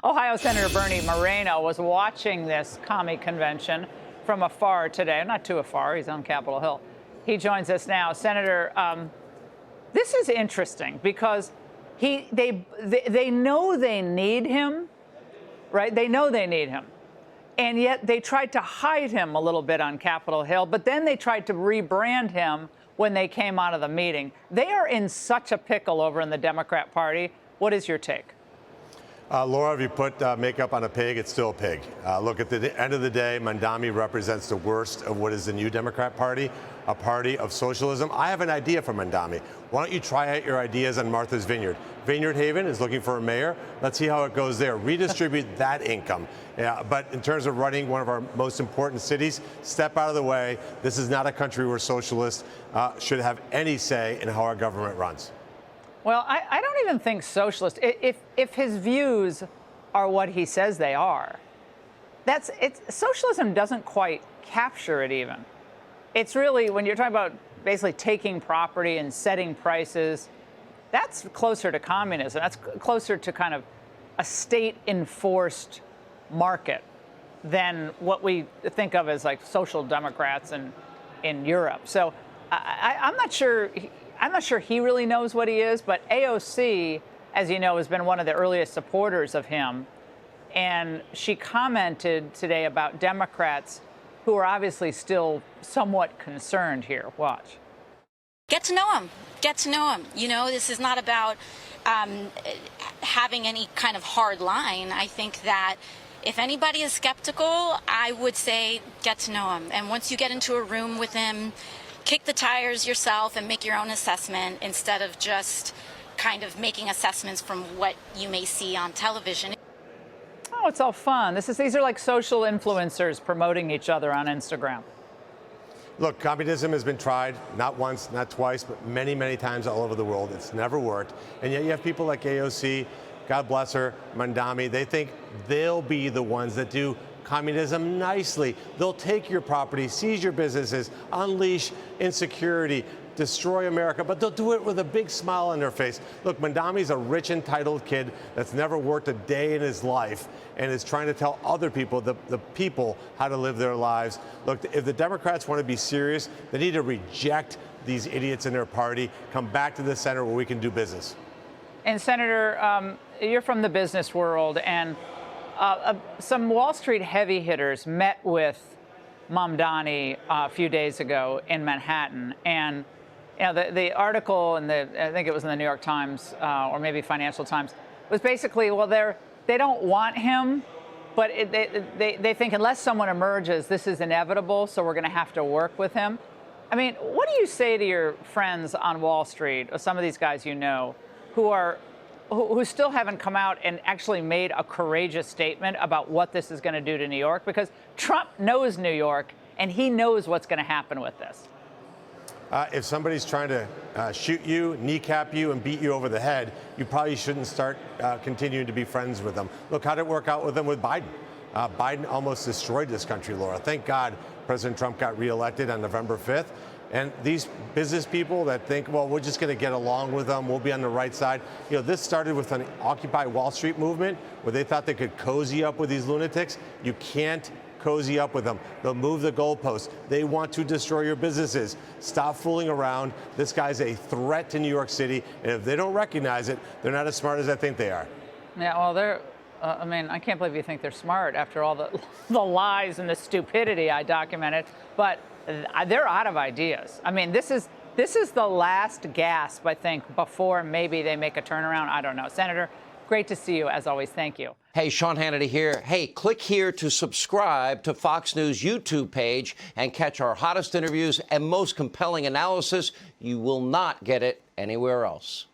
Ohio Senator Bernie Moreno was watching this commie convention from afar today. Not too afar. He's on Capitol Hill. He joins us now. Senator, this is interesting because they know they need him, right? They know they need him. And yet they tried to hide him a little bit on Capitol Hill, but then they tried to rebrand him when they came out of the meeting. They are in such a pickle over in the Democrat Party. What is your take? Laura, if you put makeup on a pig, it's still a pig. Look, at the end of the day, Mamdani represents the worst of what is the new Democrat Party, a party of socialism. I have an idea for Mamdani. Why don't you try out your ideas on Martha's Vineyard? Vineyard Haven is looking for a mayor. Let's see how it goes there. Redistribute that income. Yeah, but in terms of running one of our most important cities, step out of the way. This is not a country where socialists should have any say in how our government runs. Well, I don't even think socialist. If his views are what he says they are, socialism doesn't quite capture it even. It's really, when you're talking about basically taking property and setting prices, that's closer to communism. That's closer to kind of a state-enforced market than what we think of as like social democrats in Europe. So I'm not sure. I'm not sure he really knows what he is, but AOC, as you know, has been one of the earliest supporters of him. And she commented today about Democrats who are obviously still somewhat concerned here. Watch. Get to know him. Get to know him. You know, this is not about having any kind of hard line. I think that if anybody is skeptical, I would say get to know him. And once you get into a room with him, kick the tires yourself and make your own assessment instead of just kind of making assessments from what you may see on television. Oh, it's all fun. These are like social influencers promoting each other on Instagram. Look, communism has been tried not once, not twice, but many, many times all over the world. It's never worked. And yet you have people like AOC, God bless her, Mamdani. They think they'll be the ones that do communism nicely. They'll take your property, seize your businesses, unleash insecurity, destroy America, but they'll do it with a big smile on their face. Look, Mamdani's a rich, entitled kid that's never worked a day in his life and is trying to tell other people, the people, how to live their lives. Look, if the Democrats want to be serious, they need to reject these idiots in their party, come back to the center where we can do business. And Senator, you're from the business world, and some Wall Street heavy hitters met with Mamdani a few days ago in Manhattan, and you know, the article, and I think it was in the New York Times or maybe Financial Times, was basically, well, they don't want him, but they think unless someone emerges, this is inevitable, so we're going to have to work with him. I mean, what do you say to your friends on Wall Street, or some of these guys you know, who still haven't come out and actually made a courageous statement about what this is going to do to New York? Because Trump knows New York, and he knows what's going to happen with this. If somebody's trying to shoot you, kneecap you, and beat you over the head, you probably shouldn't start continuing to be friends with them. Look, how did it work out with them with Biden? Biden almost destroyed this country, Laura. Thank God President Trump got reelected on November 5th. And these business people that think, well, we're just going to get along with them, we'll be on the right side. You know, this started with an Occupy Wall Street movement where they thought they could cozy up with these lunatics. You can't cozy up with them. They'll move the goalposts. They want to destroy your businesses. Stop fooling around. This guy's a threat to New York City. And if they don't recognize it, they're not as smart as I think they are. Yeah, well, I mean, I can't believe you think they're smart after all the lies and the stupidity I documented. But they're out of ideas. I mean, this is the last gasp, I think, before maybe they make a turnaround. I don't know. Senator, great to see you, as always. Thank you. Hey, Sean Hannity here. Hey, click here to subscribe to Fox News YouTube page and catch our hottest interviews and most compelling analysis. You will not get it anywhere else.